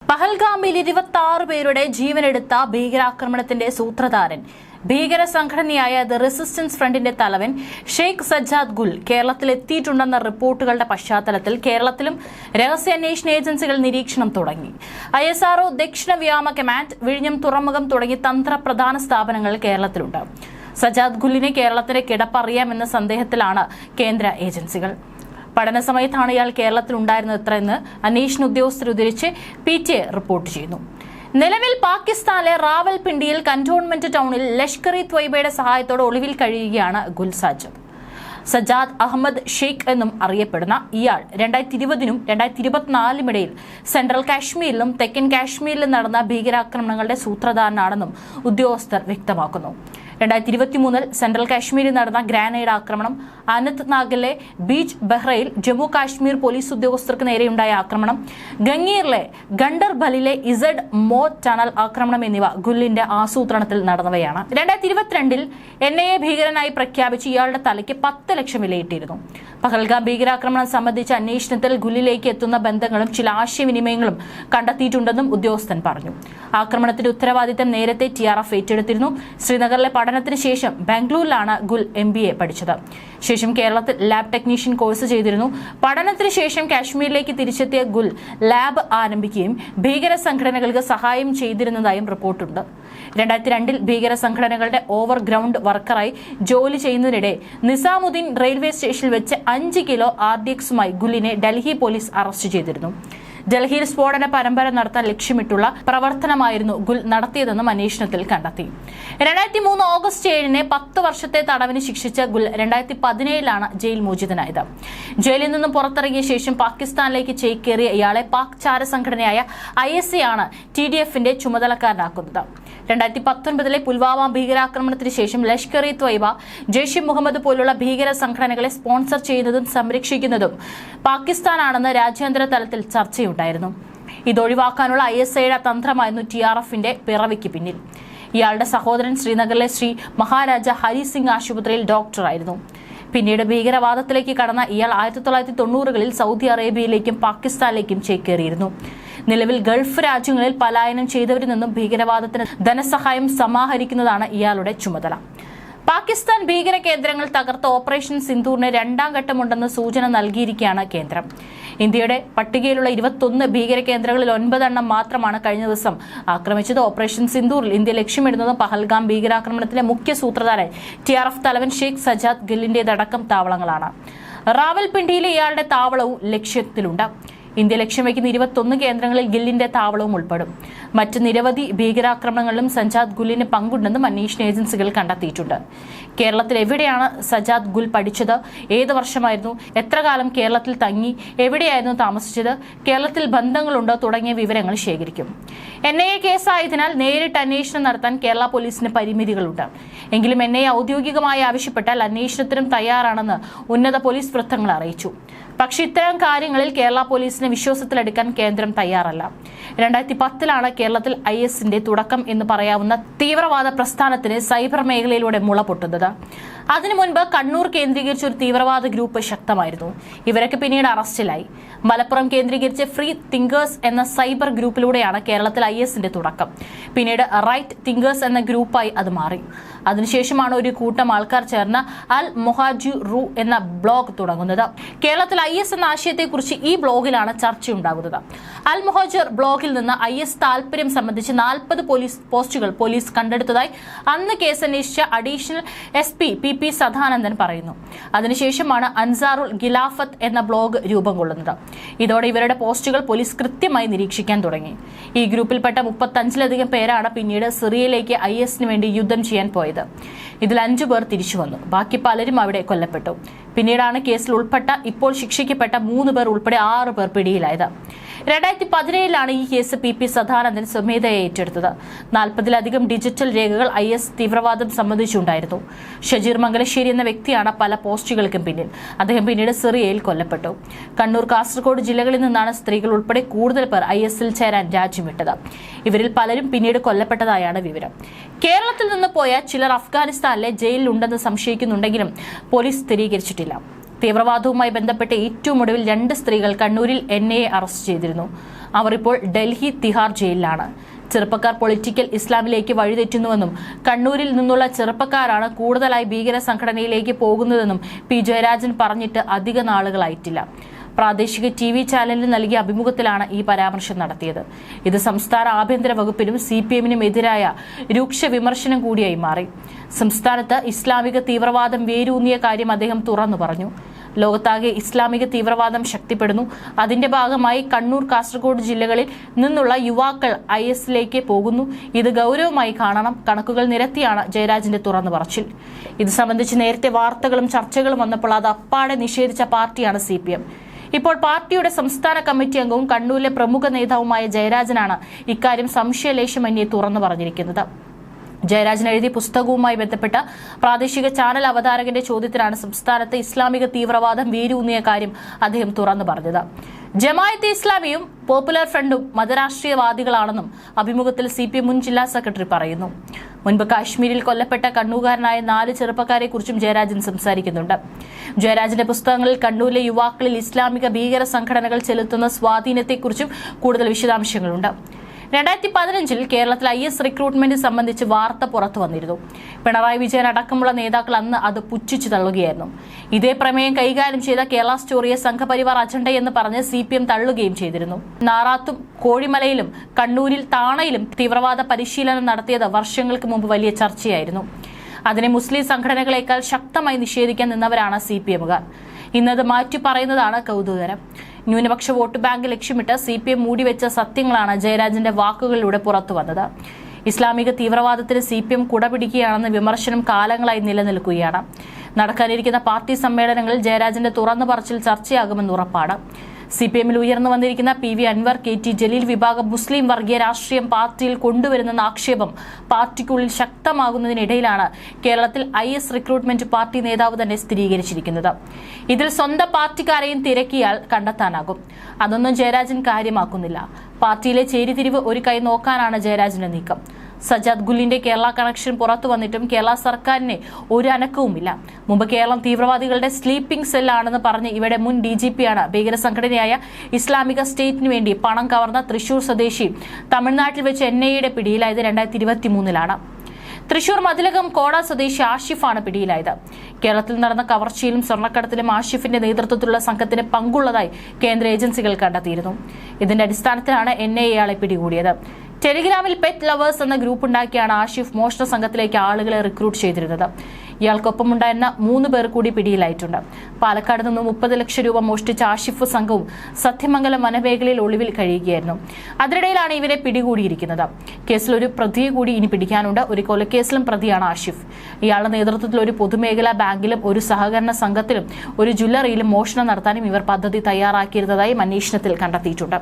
പഹൽഗാമിൽ 26 പേരുടെ ജീവനെടുത്ത ഭീകരാക്രമണത്തിന്റെ സൂത്രധാരൻ ഭീകര സംഘടനയായ ദ റെസിസ്റ്റൻസ് ഫ്രണ്ടിന്റെ തലവൻ ഷെയ്ഖ് സജ്ജാദ് ഗുൽ കേരളത്തിലെത്തിയിട്ടുണ്ടെന്ന റിപ്പോർട്ടുകളുടെ പശ്ചാത്തലത്തിൽ കേരളത്തിലും രഹസ്യാന്വേഷണ ഏജൻസികൾ നിരീക്ഷണം തുടങ്ങി. ISRO, ദക്ഷിണ വ്യോമ കമാൻഡ്, വിഴിഞ്ഞം തുറമുഖം തുടങ്ങി തന്ത്രപ്രധാന സ്ഥാപനങ്ങൾ കേരളത്തിലുണ്ട്. സജ്ജാദ് ഗുല്ലിനെ കേരളത്തിന്റെ കിടപ്പറിയാമെന്ന സന്ദേഹത്തിലാണ് കേന്ദ്ര ഏജൻസികൾ. പഠന സമയത്താണ് ഇയാൾ കേരളത്തിൽ ഉണ്ടായിരുന്നതെന്ന് അന്വേഷണ ഉദ്യോഗസ്ഥർ ഉദ്ധരിച്ച് PTA റിപ്പോർട്ട് ചെയ്യുന്നു. നിലവിൽ പാകിസ്ഥാനിലെ റാവൽപിണ്ടിയിൽ കന്റോൺമെന്റ് ടൗണിൽ ലഷ്കർ-ഇ ത്വയ്ബയുടെ സഹായത്തോടെ ഒളിവിൽ കഴിയുകയാണ് ഗുൽ സജ്ജാദ് അഹമ്മദ് ഷെയ്ഖ് എന്നും അറിയപ്പെടുന്ന ഇയാൾ 2020-നും 2024-നും ഇടയിൽ സെൻട്രൽ കാശ്മീരിലും തെക്കൻ കാശ്മീരിലും നടന്ന ഭീകരാക്രമണങ്ങളുടെ സൂത്രധാരനാണെന്നും ഉദ്യോഗസ്ഥർ വ്യക്തമാക്കുന്നു. 2023-ൽ സെൻട്രൽ കാശ്മീരിൽ നടന്ന ഗ്രാനേഡ് ആക്രമണം, അനന്ത്നാഗിലെ ബീച്ച് ബെഹ്റയിൽ ജമ്മു കാശ്മീർ പോലീസ് ഉദ്യോഗസ്ഥർക്ക് നേരെയുണ്ടായ ആക്രമണം, ഗംഗീറിലെ ഗണ്ടർബലിലെ ഇസഡ് മോ ടണൽ ആക്രമണം എന്നിവ ഗുല്ലിന്റെ ആസൂത്രണത്തിൽ നടന്നവയാണ്. 2022-ൽ NIA ഭീകരനായി പ്രഖ്യാപിച്ച് ഇയാളുടെ തലയ്ക്ക് 10 ലക്ഷം വിലയിട്ടിരുന്നു. പഹൽഗാം ഭീകരാക്രമണം സംബന്ധിച്ച അന്വേഷണത്തിൽ ഗുല്ലിലേക്ക് എത്തുന്ന ബന്ധങ്ങളും ചില ആശയവിനിമയങ്ങളും കണ്ടെത്തിയിട്ടുണ്ടെന്നും ഉദ്യോഗസ്ഥൻ പറഞ്ഞു. ആക്രമണത്തിന്റെ ഉത്തരവാദിത്തം നേരത്തെ TRF ഏറ്റെടുത്തിരുന്നു. ശ്രീനഗറിലെ പഠനത്തിന് ശേഷം ബാംഗ്ലൂരിലാണ് ഗുൽ MBA പഠിച്ചത്. ശേഷം കേരളത്തിൽ ലാബ് ടെക്നീഷ്യൻ കോഴ്സ് ചെയ്തിരുന്നു. പഠനത്തിന് ശേഷം കാശ്മീരിലേക്ക് തിരിച്ചെത്തിയ ഗുൽ ലാബ് ആരംഭിക്കുകയും ഭീകര സംഘടനകൾക്ക് സഹായം ചെയ്തിരുന്നതായും റിപ്പോർട്ടുണ്ട്. 2002-ൽ ഭീകര സംഘടനകളുടെ ഓവർഗ്രൗണ്ട് വർക്കറായി ജോലി ചെയ്യുന്നതിനിടെ നിസാമുദ്ദീൻ റെയിൽവേ സ്റ്റേഷനിൽ വെച്ച് 5 കിലോ RDXുമായി ഗുല്ലിനെ ഡൽഹി പോലീസ് അറസ്റ്റ് ചെയ്തിരുന്നു. ഡൽഹിയിൽ സ്ഫോടന പരമ്പര നടത്താൻ ലക്ഷ്യമിട്ടുള്ള പ്രവർത്തനമായിരുന്നു ഗുൽ നടത്തിയതെന്നും അന്വേഷണത്തിൽ കണ്ടെത്തി. 2003 ഓഗസ്റ്റ് 7-ന് 10 വർഷത്തെ തടവിന് ശിക്ഷിച്ച ഗുൽ 2017-ലാണ് ജയിൽ മോചിതനായത്. ജയിലിൽ നിന്നും പുറത്തിറങ്ങിയ ശേഷം പാകിസ്ഥാനിലേക്ക് ചേക്കേറിയ ഇയാളെ പാക് ചാര സംഘടനയായ ISI ആണ് TDF-ന്റെ ചുമതലക്കാരനാക്കുന്നത്. 2019-ലെ പുൽവാമ ഭീകരാക്രമണത്തിന് ശേഷം ലഷ്കർ-ഇ ത്വയ്ബ, ജെയ്ഷെ മുഹമ്മദ് പോലുള്ള ഭീകര സംഘടനകളെ സ്പോൺസർ ചെയ്യുന്നതും സംരക്ഷിക്കുന്നതും പാകിസ്ഥാനാണെന്ന് രാജ്യാന്തര തലത്തിൽ ചർച്ചയുണ്ടായിരുന്നു. ഇതൊഴിവാക്കാനുള്ള ISIയുടെ തന്ത്രമായിരുന്നു TRF-ന്റെ പിറവിക്ക് പിന്നിൽ. ഇയാളുടെ സഹോദരൻ ശ്രീനഗറിലെ ശ്രീ മഹാരാജ ഹരി സിംഗ് ആശുപത്രിയിൽ ഡോക്ടറായിരുന്നു. പിന്നീട് ഭീകരവാദത്തിലേക്ക് കടന്ന ഇയാൾ 1990-കളിൽ സൗദി അറേബ്യയിലേക്കും പാകിസ്ഥാനിലേക്കും ചേക്കേറിയിരുന്നു. നിലവിൽ ഗൾഫ് രാജ്യങ്ങളിൽ പലായനം ചെയ്തവരിൽ നിന്നും ഭീകരവാദത്തിന് ധനസഹായം സമാഹരിക്കുന്നതാണ് ഇയാളുടെ ചുമതല. പാകിസ്ഥാൻ ഭീകര കേന്ദ്രങ്ങൾ തകർത്ത ഓപ്പറേഷൻ സിന്ദൂറിന് 2ാം ഘട്ടമുണ്ടെന്ന് സൂചന നൽകിയിരിക്കുകയാണ് കേന്ദ്രം. ഇന്ത്യയുടെ പട്ടികയിലുള്ള 21 ഭീകര കേന്ദ്രങ്ങളിൽ 9 എണ്ണം മാത്രമാണ് കഴിഞ്ഞ ദിവസം ആക്രമിച്ചത്. ഓപ്പറേഷൻ സിന്ദൂറിൽ ഇന്ത്യ ലക്ഷ്യമിടുന്നത് പഹൽഗാം ഭീകരാക്രമണത്തിലെ മുഖ്യ സൂത്രധാരൻ TRF തലവൻ ഷെയ്ഖ് സജ്ജാദ് ഗുല്ലിന്റേതടക്കം താവളങ്ങളാണ്. റാവൽപിണ്ടിയിലെ ഇയാളുടെ താവളവും ലക്ഷ്യത്തിലുണ്ട്. ഇന്ത്യ ലക്ഷ്യം വയ്ക്കുന്ന 21 കേന്ദ്രങ്ങളിൽ ഗുല്ലിന്റെ താവളവും ഉൾപ്പെടും. മറ്റ് നിരവധി ഭീകരാക്രമണങ്ങളിലും സജ്ജാദ് ഗുല്ലിന് പങ്കുണ്ടെന്നും അന്വേഷണ ഏജൻസികൾ കണ്ടെത്തിയിട്ടുണ്ട്. കേരളത്തിൽ എവിടെയാണ് സജ്ജാദ് ഗുൽ പഠിച്ചത്, ഏത് വർഷമായിരുന്നു, എത്ര കാലം കേരളത്തിൽ തങ്ങി, എവിടെയായിരുന്നു താമസിച്ചത്, കേരളത്തിൽ ബന്ധങ്ങളുണ്ടോ തുടങ്ങിയ വിവരങ്ങൾ ശേഖരിക്കും. NIA കേസായതിനാൽ നേരിട്ട് അന്വേഷണം നടത്താൻ കേരള പോലീസിന് പരിമിതികളുണ്ട്. എങ്കിലും NIA ഔദ്യോഗികമായി ആവശ്യപ്പെട്ടാൽ അന്വേഷണത്തിനും തയ്യാറാണെന്ന് ഉന്നത പോലീസ് വൃത്തങ്ങൾ അറിയിച്ചു. പക്ഷേ ഇത്തരം കാര്യങ്ങളിൽ കേരള പോലീസിനെ വിശ്വാസത്തിലെടുക്കാൻ കേന്ദ്രം തയ്യാറല്ല. 2010-ലാണ് കേരളത്തിൽ ISന്റെ തുടക്കം എന്ന് പറയാവുന്ന തീവ്രവാദ പ്രസ്ഥാനത്തിന് സൈബർ മേഖലയിലൂടെ മുള പൊട്ടുന്നത്. അതിനു മുൻപ് കണ്ണൂർ കേന്ദ്രീകരിച്ച ഒരു തീവ്രവാദ ഗ്രൂപ്പ് ശക്തമായിരുന്നു. ഇവരൊക്കെ പിന്നീട് അറസ്റ്റിലായി. മലപ്പുറം കേന്ദ്രീകരിച്ച് ഫ്രീ തിങ്കേഴ്സ് എന്ന സൈബർ ഗ്രൂപ്പിലൂടെയാണ് കേരളത്തിൽ ISന്റെ തുടക്കം. പിന്നീട് റൈറ്റ് തിങ്കേഴ്സ് എന്ന ഗ്രൂപ്പായി അത് മാറി. അതിനുശേഷമാണ് ഒരു കൂട്ടം ആൾക്കാർ ചേർന്ന് അൽ മുഹാജിറു എന്ന ബ്ലോഗ് തുടങ്ങുന്നത്. കേരളത്തിൽ IS എന്ന ആശയത്തെക്കുറിച്ച് ഈ ബ്ലോഗിലാണ് ചർച്ചയുണ്ടാകുന്നത്. അൽ മുഹാജിർ ബ്ലോഗിൽ നിന്ന് IS താൽപര്യം സംബന്ധിച്ച് 40 പോലീസ് പോസ്റ്റുകൾ പോലീസ് കണ്ടെടുത്തതായി അന്ന് കേസന്വേഷിച്ച അഡീഷണൽ SP PP സദാനന്ദൻ പറയുന്നു. അതിനുശേഷമാണ് അൻസാറുൽ ഖിലാഫത്ത് എന്ന ബ്ലോഗ് രൂപം കൊള്ളുന്നത്. ഇതോടെ ഇവരുടെ പോസ്റ്റുകൾ പോലീസ് കൃത്യമായി നിരീക്ഷിക്കാൻ തുടങ്ങി. ഈ ഗ്രൂപ്പിൽപ്പെട്ട 35-ലധികം പേരാണ് പിന്നീട് സിറിയയിലേക്ക് ISന് വേണ്ടി യുദ്ധം ചെയ്യാൻ പോയത്. ഇതിൽ 5 പേർ തിരിച്ചു വന്നു. ബാക്കി പലരും അവിടെ കൊല്ലപ്പെട്ടു. പിന്നീടാണ് കേസിൽ ഉൾപ്പെട്ട ഇപ്പോൾ ശിക്ഷിക്കപ്പെട്ട 3 പേർ ഉൾപ്പെടെ 6 പേർ പിടിയിലായത്. 2017-ലാണ് ഈ കേസ് PP സദാനന്ദൻ സ്വമേധയാ ഏറ്റെടുത്തത്. 40-ലധികം ഡിജിറ്റൽ രേഖകൾ IS തീവ്രവാദം സംബന്ധിച്ചുണ്ടായിരുന്നു. ഷജീർ മംഗലശ്ശേരി എന്ന വ്യക്തിയാണ് പല പോസ്റ്റുകൾക്കും പിന്നിൽ. അദ്ദേഹം പിന്നീട് സിറിയയിൽ കൊല്ലപ്പെട്ടു. കണ്ണൂർ, കാസർഗോഡ് ജില്ലകളിൽ നിന്നാണ് സ്ത്രീകൾ ഉൾപ്പെടെ കൂടുതൽ പേർ ISൽ ചേരാൻ രാജ്യമിട്ടത്. ഇവരിൽ പലരും പിന്നീട് കൊല്ലപ്പെട്ടതായാണ് വിവരം. കേരളത്തിൽ നിന്ന് പോയ ചിലർ അഫ്ഗാനിസ്ഥാനിലെ ജയിലിലുണ്ടെന്ന് സംശയിക്കുന്നുണ്ടെങ്കിലും പോലീസ് സ്ഥിരീകരിച്ചിട്ടില്ല. തീവ്രവാദവുമായി ബന്ധപ്പെട്ട് ഏറ്റവും ഒടുവിൽ 2 സ്ത്രീകൾ കണ്ണൂരിൽ NIA അറസ്റ്റ് ചെയ്തിരുന്നു. അവർ ഇപ്പോൾ ഡൽഹി തിഹാർ ജയിലിലാണ്. ചെറുപ്പക്കാർ പൊളിറ്റിക്കൽ ഇസ്ലാമിലേക്ക് വഴിതെറ്റുന്നുവെന്നും കണ്ണൂരിൽ നിന്നുള്ള ചെറുപ്പക്കാരാണ് കൂടുതലായി ഭീകര സംഘടനയിലേക്ക് പോകുന്നതെന്നും P. ജയരാജൻ പറഞ്ഞിട്ട് അധിക നാളുകളായിട്ടില്ല. പ്രാദേശിക TV ചാനലിന് നൽകിയ അഭിമുഖത്തിലാണ് ഈ പരാമർശം നടത്തിയത്. ഇത് സംസ്ഥാന ആഭ്യന്തര വകുപ്പിനും CPM-നും എതിരായ രൂക്ഷ വിമർശനം കൂടിയായി മാറി. സംസ്ഥാനത്ത് ഇസ്ലാമിക തീവ്രവാദം വേരൂന്നിയ കാര്യം അദ്ദേഹം തുറന്നു പറഞ്ഞു. ലോകത്താകെ ഇസ്ലാമിക തീവ്രവാദം ശക്തിപ്പെടുന്നു. അതിന്റെ ഭാഗമായി കണ്ണൂർ, കാസർഗോഡ് ജില്ലകളിൽ നിന്നുള്ള യുവാക്കൾ IS-ലേക്ക് പോകുന്നു. ഇത് ഗൗരവമായി കാണണം. കണക്കുകൾ നിരത്തിയാണ് ജയരാജന്റെ തുറന്നു പറച്ചിൽ. ഇത് സംബന്ധിച്ച് നേരത്തെ വാർത്തകളും ചർച്ചകളും വന്നപ്പോൾ അത് അപ്പാടെ നിഷേധിച്ച പാർട്ടിയാണ് CPM. ഇപ്പോൾ പാർട്ടിയുടെ സംസ്ഥാന കമ്മിറ്റി അംഗവും കണ്ണൂരിലെ പ്രമുഖ നേതാവുമായ ജയരാജനാണ് ഇക്കാര്യം സംശയലേശമന്യേ തുറന്നു പറഞ്ഞിരിക്കുന്നത്. ജയരാജൻ എഴുതിയ പുസ്തകവുമായി ബന്ധപ്പെട്ട പ്രാദേശിക ചാനൽ അവതാരകന്റെ ചോദ്യത്തിലാണ് സംസ്ഥാനത്ത് ഇസ്ലാമിക തീവ്രവാദം വേരൂന്നിയ കാര്യം അദ്ദേഹം തുറന്നു പറഞ്ഞത്. ജമാഅത്തെ ഇസ്ലാമിയും പോപ്പുലർ ഫ്രണ്ടും മതരാഷ്ട്രീയവാദികളാണെന്നും അഭിമുഖത്തിൽ CPM മുൻ ജില്ലാ സെക്രട്ടറി പറയുന്നു. മുൻപ് കാശ്മീരിൽ കൊല്ലപ്പെട്ട കണ്ണൂർകാരനായ 4 ചെറുപ്പക്കാരെ കുറിച്ചും ജയരാജൻ സംസാരിക്കുന്നുണ്ട്. ജയരാജന്റെ പുസ്തകങ്ങളിൽ കണ്ണൂരിലെ യുവാക്കളിൽ ഇസ്ലാമിക ഭീകര സംഘടനകൾ ചെലുത്തുന്ന സ്വാധീനത്തെക്കുറിച്ചും കൂടുതൽ വിശദാംശങ്ങളുണ്ട്. 2015 കേരളത്തിൽ IS റിക്രൂട്ട്മെന്റ് സംബന്ധിച്ച് വാർത്ത പുറത്തു വന്നിരുന്നു. പിണറായി വിജയൻ അടക്കമുള്ള നേതാക്കൾ അന്ന് അത് പുച്ഛിച്ചു തള്ളുകയായിരുന്നു. ഇതേ പ്രമേയം കൈകാര്യം ചെയ്ത കേരള സ്റ്റോറിയെ സംഘപരിവാർ അജണ്ടയെന്ന് പറഞ്ഞ് CPM തള്ളുകയും ചെയ്തിരുന്നു. നാറാത്തും കോഴിമലയിലും കണ്ണൂരിൽ താണയിലും തീവ്രവാദ പരിശീലനം നടത്തിയത് വർഷങ്ങൾക്ക് മുമ്പ് വലിയ ചർച്ചയായിരുന്നു. അതിനെ മുസ്ലിം സംഘടനകളെക്കാൾ ശക്തമായി നിഷേധിക്കാൻ നിന്നവരാണ് CPM-കാർ. ഇന്നത് മാറ്റി പറയുന്നതാണ് കൗതുകകരം. ന്യൂനപക്ഷ വോട്ട് ബാങ്ക് ലക്ഷ്യമിട്ട് CPM മൂടിവെച്ച സത്യങ്ങളാണ് ജയരാജന്റെ വാക്കുകളിലൂടെ പുറത്തു വന്നത്. ഇസ്ലാമിക തീവ്രവാദത്തിന് CPM കുടപിടിക്കുകയാണെന്ന വിമർശനം കാലങ്ങളായി നിലനിൽക്കുകയാണ്. നടക്കാനിരിക്കുന്ന പാർട്ടി സമ്മേളനങ്ങളിൽ ജയരാജന്റെ തുറന്നു പറച്ചിൽ ചർച്ചയാകുമെന്ന് ഉറപ്പാണ്. CPM-ൽ ഉയർന്നു വന്നിരിക്കുന്ന PV അൻവർ, KT ജലീൽ വിഭാഗം മുസ്ലിം വർഗീയ രാഷ്ട്രീയം പാർട്ടിയിൽ കൊണ്ടുവരുന്നെന്ന ആക്ഷേപം പാർട്ടിക്കുള്ളിൽ ശക്തമാകുന്നതിനിടയിലാണ് കേരളത്തിൽ IS റിക്രൂട്ട്മെന്റ് പാർട്ടി നേതാവ് തന്നെ സ്ഥിരീകരിച്ചിരിക്കുന്നത്. ഇതിൽ സ്വന്തം പാർട്ടിക്കാരെയും തിരക്കിയാൽ കണ്ടെത്താനാകും. അതൊന്നും ജയരാജൻ കാര്യമാക്കുന്നില്ല. പാർട്ടിയിലെ ചേരിതിരിവ് ഒരു കൈ നോക്കാനാണ് ജയരാജന്റെ നീക്കം. സജാദ് ഗുലിന്റെ കേരള കണക്ഷൻ പുറത്തു വന്നിട്ടും കേരള സർക്കാരിന് ഒരു അനക്കവുമില്ല. മുമ്പ് കേരളം തീവ്രവാദികളുടെ സ്ലീപ്പിംഗ് സെല്ലാണെന്ന് പറഞ്ഞ് ഇവിടെ മുൻ DGP-യാണ് ഭീകര സംഘടനയായ ഇസ്ലാമിക സ്റ്റേറ്റിന് വേണ്ടി പണം കവർന്ന തൃശൂർ സ്വദേശി തമിഴ്നാട്ടിൽ വെച്ച് NIA-യുടെ പിടിയിലായത് 2023-ലാണ്. തൃശൂർ മതിലകം കോട സ്വദേശി ആഷിഫാണ് പിടിയിലായത്. കേരളത്തിൽ നടന്ന കവർച്ചയിലും സ്വർണ്ണക്കടത്തിലും ആഷിഫിന്റെ നേതൃത്വത്തിലുള്ള സംഘത്തിന് പങ്കുള്ളതായി കേന്ദ്ര ഏജൻസികൾ കണ്ടെത്തിയിരുന്നു. ഇതിന്റെ അടിസ്ഥാനത്തിലാണ് NIA ഇയാളെ പിടികൂടിയത്. ടെലിഗ്രാമിൽ പെറ്റ് ലവേഴ്സ് എന്ന ഗ്രൂപ്പ് ഉണ്ടാക്കിയാണ് ആഷിഫ് മോഷണ സംഘത്തിലേക്ക് ആളുകളെ റിക്രൂട്ട് ചെയ്തിരുന്നത്. ഇയാൾക്കൊപ്പമുണ്ടായിരുന്ന 3 പേർ കൂടി പിടിയിലായിട്ടുണ്ട്. പാലക്കാട് നിന്നും 30 ലക്ഷം രൂപ മോഷ്ടിച്ച ആഷിഫ് സംഘവും സത്യമംഗലം വനമേഖലയിൽ ഒളിവിൽ കഴിയുകയായിരുന്നു. അതിനിടയിലാണ് ഇവരെ പിടികൂടിയിരിക്കുന്നത്. കേസിൽ ഒരു പ്രതിയെ കൂടി ഇനി പിടിക്കാനുണ്ട്. ഒരു കൊലക്കേസിലും പ്രതിയാണ് ആഷിഫ്. ഇയാളുടെ നേതൃത്വത്തിൽ ഒരു പൊതുമേഖലാ ബാങ്കിലും ഒരു സഹകരണ സംഘത്തിലും ഒരു ജ്വല്ലറിയിലും മോഷണം നടത്താനും ഇവർ പദ്ധതി തയ്യാറാക്കിയിരുന്നതായും അന്വേഷണത്തിൽ കണ്ടെത്തിയിട്ടുണ്ട്.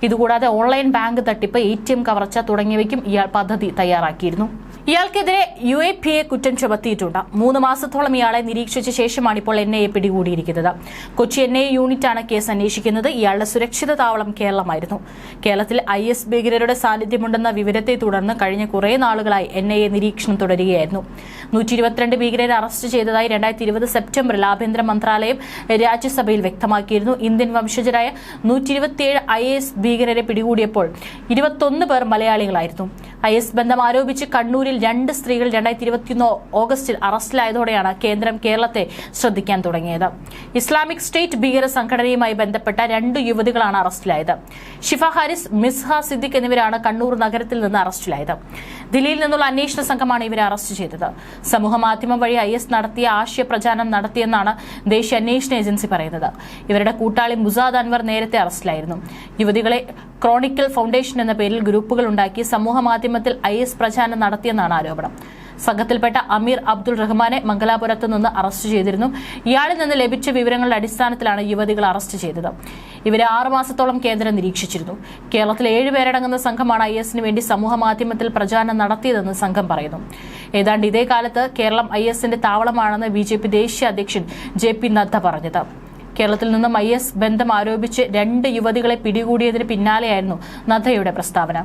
ഇതുകൂടാതെ ഓൺലൈൻ ബാങ്ക് തട്ടിപ്പ്, ATM കവർച്ച തുടങ്ങിയവയ്ക്കും ഇയാൾ പദ്ധതി തയ്യാറാക്കിയിരുന്നു. ഇയാൾക്കെതിരെ UAPA കുറ്റം ചുമത്തിയിട്ടുണ്ട്. 3 മാസത്തോളം ഇയാളെ നിരീക്ഷിച്ച ശേഷമാണ് ഇപ്പോൾ NIA പിടികൂടിയിരിക്കുന്നത്. കൊച്ചി NIA യൂണിറ്റാണ് കേസ് അന്വേഷിക്കുന്നത്. ഇയാളുടെ സുരക്ഷിത താവളം കേരളമായിരുന്നു. കേരളത്തിൽ IS ഭീകരരുടെ സാന്നിധ്യമുണ്ടെന്ന വിവരത്തെ തുടർന്ന് കഴിഞ്ഞ കുറേ നാളുകളായി NIA നിരീക്ഷണം തുടരുകയായിരുന്നു. 122 ഭീകരരെ അറസ്റ്റ് ചെയ്തതായി 2020 സെപ്റ്റംബറിൽ ആഭ്യന്തര മന്ത്രാലയം രാജ്യസഭയിൽ വ്യക്തമാക്കിയിരുന്നു. ഇന്ത്യൻ വംശജരായ 127 IS ഭീകരരെ പിടികൂടിയപ്പോൾ 21 പേർ മലയാളികളായിരുന്നു. IS ബന്ധം ആരോപിച്ച് കണ്ണൂരിൽ 2 സ്ത്രീകൾ 2021 ഓഗസ്റ്റിൽ അറസ്റ്റിലായതോടെയാണ് കേന്ദ്രം കേരളത്തെ ശ്രദ്ധിക്കാൻ തുടങ്ങിയത്. ഇസ്ലാമിക് സ്റ്റേറ്റ് ഭീകര സംഘടനയുമായി ബന്ധപ്പെട്ട 2 യുവതികളാണ് അറസ്റ്റിലായത്. ഷിഫ ഹാരിസ്, മിസ്ഹ സിദ്ദിഖ് എന്നിവരാണ് കണ്ണൂർ നഗരത്തിൽ നിന്ന് അറസ്റ്റിലായത്. ദില്ലിയിൽ നിന്നുള്ള അന്വേഷണ സംഘമാണ് ഇവരെ അറസ്റ്റ് ചെയ്തത്. സമൂഹ മാധ്യമം വഴി IS നടത്തിയ ആശയ പ്രചാരണം നടത്തിയെന്നാണ് ദേശീയ അന്വേഷണ ഏജൻസി പറയുന്നത്. ഇവരുടെ കൂട്ടാളി മുസാദ് അൻവർ നേരത്തെ അറസ്റ്റിലായിരുന്നു. യുവതികളെ ക്രോണിക്കൽ ഫൗണ്ടേഷൻ എന്ന പേരിൽ ഗ്രൂപ്പുകൾ ഉണ്ടാക്കി സമൂഹ മാധ്യമത്തിൽ IS പ്രചാരണം നടത്തിയെന്നാണ് ആരോപണം. സംഘത്തിൽപ്പെട്ട അമീർ അബ്ദുൾ റഹ്മാനെ മംഗലാപുരത്ത് നിന്ന് അറസ്റ്റ് ചെയ്തിരുന്നു. ഇയാളിൽ നിന്ന് ലഭിച്ച വിവരങ്ങളുടെ അടിസ്ഥാനത്തിലാണ് യുവതികൾ അറസ്റ്റ് ചെയ്തത്. ഇവരെ 6 മാസത്തോളം കേന്ദ്രം നിരീക്ഷിച്ചിരുന്നു. കേരളത്തിൽ 7 പേരടങ്ങുന്ന സംഘമാണ് IS-ന് വേണ്ടി സമൂഹ മാധ്യമത്തിൽ പ്രചാരണം നടത്തിയതെന്ന് സംഘം പറയുന്നു. ഏതാണ്ട് ഇതേ കാലത്ത് കേരളം IS-ന്റെ താവളമാണെന്ന് BJP ദേശീയ അധ്യക്ഷൻ JP നദ്ദ പറഞ്ഞത്. കേരളത്തിൽ നിന്നും IS ബന്ധം ആരോപിച്ച് 2 യുവതികളെ പിടികൂടിയതിന് പിന്നാലെയായിരുന്നു നദ്ദയുടെ പ്രസ്താവന.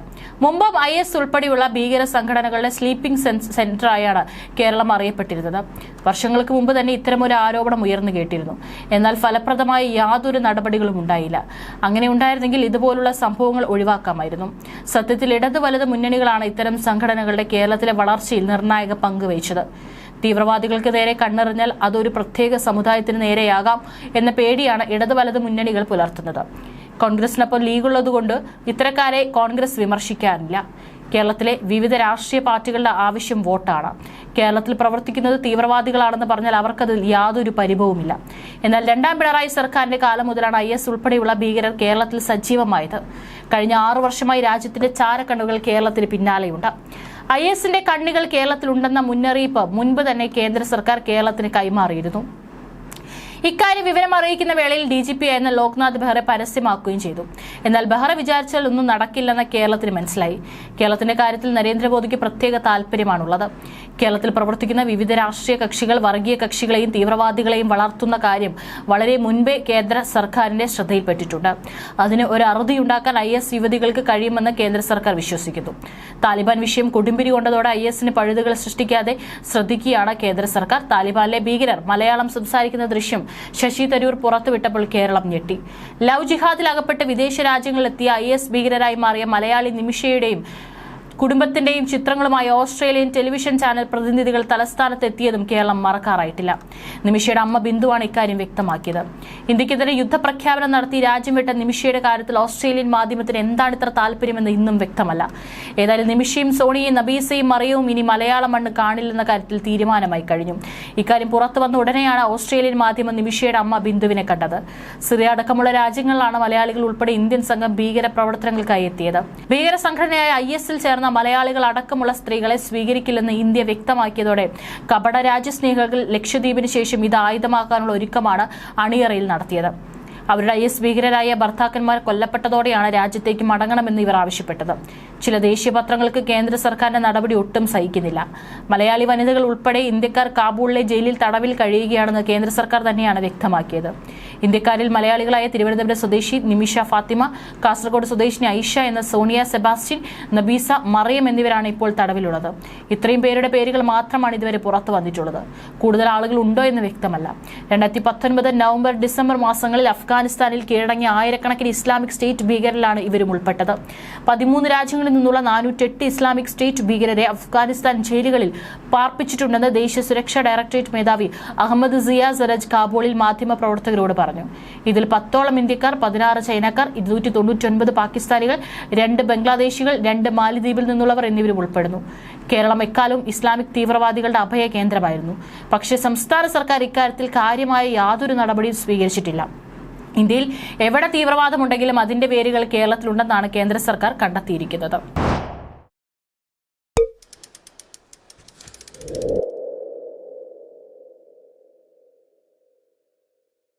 മുമ്പും IS ഉൾപ്പെടെയുള്ള ഭീകര സംഘടനകളുടെ സ്ലീപ്പിംഗ് സെന്ററായാണ് കേരളം അറിയപ്പെട്ടിരുന്നത്. വർഷങ്ങൾക്ക് മുമ്പ് തന്നെ ഇത്തരമൊരു ആരോപണം ഉയർന്നു കേട്ടിരുന്നു. എന്നാൽ ഫലപ്രദമായ യാതൊരു നടപടികളും ഉണ്ടായില്ല. അങ്ങനെ ഉണ്ടായിരുന്നെങ്കിൽ ഇതുപോലുള്ള സംഭവങ്ങൾ ഒഴിവാക്കാമായിരുന്നു. സത്യത്തിൽ ഇടത് വലത് മുന്നണികളാണ് ഇത്തരം സംഘടനകളുടെ കേരളത്തിലെ വളർച്ചയിൽ നിർണായക പങ്ക് വഹിച്ചത്. തീവ്രവാദികൾക്ക് നേരെ കണ്ണെറിഞ്ഞാൽ അതൊരു പ്രത്യേക സമുദായത്തിന് നേരെയാകാം എന്ന പേടിയാണ് ഇടത് വലത് മുന്നണികൾ പുലർത്തുന്നത്. കോൺഗ്രസിനൊപ്പം ലീഗുള്ളതുകൊണ്ട് ഇത്തരക്കാരെ കോൺഗ്രസ് വിമർശിക്കാനില്ല. കേരളത്തിലെ വിവിധ രാഷ്ട്രീയ പാർട്ടികളുടെ ആവശ്യം വോട്ടാണ്. കേരളത്തിൽ പ്രവർത്തിക്കുന്നത് തീവ്രവാദികളാണെന്ന് പറഞ്ഞാൽ അവർക്കതിൽ യാതൊരു പരിഭവവുമില്ല. എന്നാൽ 2ാം പിണറായി സർക്കാരിന്റെ കാലം മുതലാണ് IS ഉൾപ്പെടെയുള്ള ഭീകരർ കേരളത്തിൽ സജീവമായത്. കഴിഞ്ഞ 6 വർഷമായി രാജ്യത്തിന്റെ ചാരക്കണ്ണുകൾ കേരളത്തിന് പിന്നാലെയുണ്ട്. ISന്റെ കണ്ണികൾ കേരളത്തിലുണ്ടെന്ന മുന്നറിയിപ്പ് മുൻപ് തന്നെ കേന്ദ്ര സർക്കാർ കേരളത്തിന് കൈമാറിയിരുന്നു. ഇക്കാര്യം വിവരം അറിയിക്കുന്ന വേളയിൽ DGP ആയിരുന്ന ലോക്നാഥ് ബെഹ്റ പരസ്യമാക്കുകയും ചെയ്തു. എന്നാൽ ബെഹ്റ വിചാരിച്ചാൽ ഒന്നും നടക്കില്ലെന്ന് കേരളത്തിന് മനസ്സിലായി. കേരളത്തിന്റെ കാര്യത്തിൽ നരേന്ദ്രമോദിക്ക് പ്രത്യേക താല്പര്യമാണുള്ളത്. കേരളത്തിൽ പ്രവർത്തിക്കുന്ന വിവിധ രാഷ്ട്രീയ കക്ഷികൾ വർഗീയ കക്ഷികളെയും തീവ്രവാദികളെയും വളർത്തുന്ന കാര്യം വളരെ മുൻപേ കേന്ദ്ര സർക്കാരിന്റെ ശ്രദ്ധയിൽപ്പെട്ടിട്ടുണ്ട്. അതിന് ഒരു അറുതിയുണ്ടാക്കാൻ IS യുവതികൾക്ക് കഴിയുമെന്ന് കേന്ദ്ര സർക്കാർ വിശ്വസിക്കുന്നു. താലിബാൻ വിഷയം കൊടുമ്പിരി കൊണ്ടതോടെ ISന് പഴുതുകൾ സൃഷ്ടിക്കാതെ ശ്രദ്ധിക്കുകയാണ് കേന്ദ്ര സർക്കാർ. താലിബാനിലെ ഭീകരർ മലയാളം സംസാരിക്കുന്ന ദൃശ്യം ശശി തരൂർ പുറത്തുവിട്ടപ്പോൾ കേരളം ഞെട്ടി. ലവ് ജിഹാദിൽ അകപ്പെട്ട് വിദേശ രാജ്യങ്ങളിലെത്തിയ IS ഭീകരരായി മാറിയ മലയാളി നിമിഷയുടെയും കുടുംബത്തിന്റെയും ചിത്രങ്ങളുമായി ഓസ്ട്രേലിയൻ ടെലിവിഷൻ ചാനൽ പ്രതിനിധികൾ തലസ്ഥാനത്തെത്തിയതും കേരളം മറക്കാറായിട്ടില്ല. നിമിഷയുടെ അമ്മ ബിന്ദുവാണ് ഇക്കാര്യം വ്യക്തമാക്കിയത്. ഇന്ത്യക്കെതിരെ യുദ്ധപ്രഖ്യാപനം നടത്തി രാജ്യം വിട്ട നിമിഷയുടെ കാര്യത്തിൽ ഓസ്ട്രേലിയൻ മാധ്യമത്തിന് എന്താണ് ഇത്ര താല്പര്യമെന്ന് ഇന്നും വ്യക്തമല്ല. ഏതായാലും നിമിഷയും സോണിയയും നബീസയും മറിയവും ഇനി മലയാള മണ്ണ് കാണില്ലെന്ന കാര്യത്തിൽ തീരുമാനമായി കഴിഞ്ഞു. ഇക്കാര്യം പുറത്തു വന്ന ഉടനെയാണ് ഓസ്ട്രേലിയൻ മാധ്യമം നിമിഷയുടെ അമ്മ ബിന്ദുവിനെ കണ്ടത്. സിറിയ അടക്കമുള്ള രാജ്യങ്ങളിലാണ് മലയാളികൾ ഉൾപ്പെടെ ഇന്ത്യൻ സംഘം ഭീകര പ്രവർത്തനങ്ങൾക്കായി എത്തിയത്. ഭീകര സംഘടനയായ ISൽ ചേർന്ന മലയാളികൾ അടക്കമുള്ള സ്ത്രീകളെ സ്വീകരിക്കില്ലെന്ന് ഇന്ത്യ വ്യക്തമാക്കിയതോടെ കപട രാജ്യസ്നേഹികൾ ലക്ഷദ്വീപിന് ശേഷം ഇത് ആയുധമാക്കാനുള്ള ഒരുക്കമാണ് അണിയറയിൽ നടത്തിയത്. അവരുടെ IS ഭീകരരായ ഭർത്താക്കന്മാർ കൊല്ലപ്പെട്ടതോടെയാണ് രാജ്യത്തേക്ക് മടങ്ങണമെന്ന് ഇവർ ആവശ്യപ്പെട്ടത്. ചില ദേശീയ പത്രങ്ങൾക്ക് കേന്ദ്ര സർക്കാരിന്റെ നടപടി ഒട്ടും സഹിക്കുന്നില്ല. മലയാളി വനിതകൾ ഉൾപ്പെടെ ഇന്ത്യക്കാർ കാബൂളിലെ ജയിലിൽ തടവിൽ കഴിയുകയാണെന്ന് കേന്ദ്ര സർക്കാർ തന്നെയാണ് വ്യക്തമാക്കിയത്. ഇന്ത്യക്കാരിൽ മലയാളികളായ തിരുവനന്തപുരം സ്വദേശി നിമിഷ ഫാത്തിമ, കാസർഗോഡ് സ്വദേശിനി ഐഷ എന്ന സോണിയ സെബാസ്റ്റ്യൻ, നബീസ, മറിയം എന്നിവരാണ് ഇപ്പോൾ തടവിലുള്ളത്. ഇത്രയും പേരുടെ പേരുകൾ മാത്രമാണ് ഇതുവരെ പുറത്തു വന്നിട്ടുള്ളത്. കൂടുതൽ ആളുകൾ ഉണ്ടോ എന്ന് വ്യക്തമല്ല. 2019 നവംബർ ഡിസംബർ മാസങ്ങളിൽ അഫ്ഗാനിസ്ഥാനിൽ കീഴടങ്ങിയ ആയിരക്കണക്കിന് ഇസ്ലാമിക് സ്റ്റേറ്റ് ഭീകരരിലാണ് ഇവരും ഉൾപ്പെട്ടത്. 13 രാജ്യങ്ങളിൽ നിന്നുള്ള 408 ഇസ്ലാമിക് സ്റ്റേറ്റ് ഭീകരരെ അഫ്ഗാനിസ്ഥാൻ ജയിലുകളിൽ പാർപ്പിച്ചിട്ടുണ്ടെന്ന് ദേശീയ സുരക്ഷാ ഡയറക്ടറേറ്റ് മേധാവി അഹമ്മദ് സിയ സരജ് കാബൂളിൽ മാധ്യമപ്രവർത്തകരോട് പറഞ്ഞു. ഇതിൽ 10ഓളം ഇന്ത്യക്കാർ, 16 ചൈനക്കാർ, 299 പാകിസ്ഥാനികൾ, 2 ബംഗ്ലാദേശികൾ, 2 മാലിദ്വീപിൽ നിന്നുള്ളവർ എന്നിവരും ഉൾപ്പെടുന്നു. കേരളം എക്കാലവും ഇസ്ലാമിക് തീവ്രവാദികളുടെ അഭയ കേന്ദ്രമായിരുന്നു. പക്ഷേ സംസ്ഥാന സർക്കാർ ഇക്കാര്യത്തിൽ കാര്യമായ യാതൊരു നടപടിയും സ്വീകരിച്ചിട്ടില്ല. ഇന്ത്യയിൽ എവിടെ തീവ്രവാദമുണ്ടെങ്കിലും അതിന്റെ വേരുകൾ കേരളത്തിലുണ്ടെന്നാണ് കേന്ദ്ര സർക്കാർ കണ്ടെത്തിയിരിക്കുന്നത്.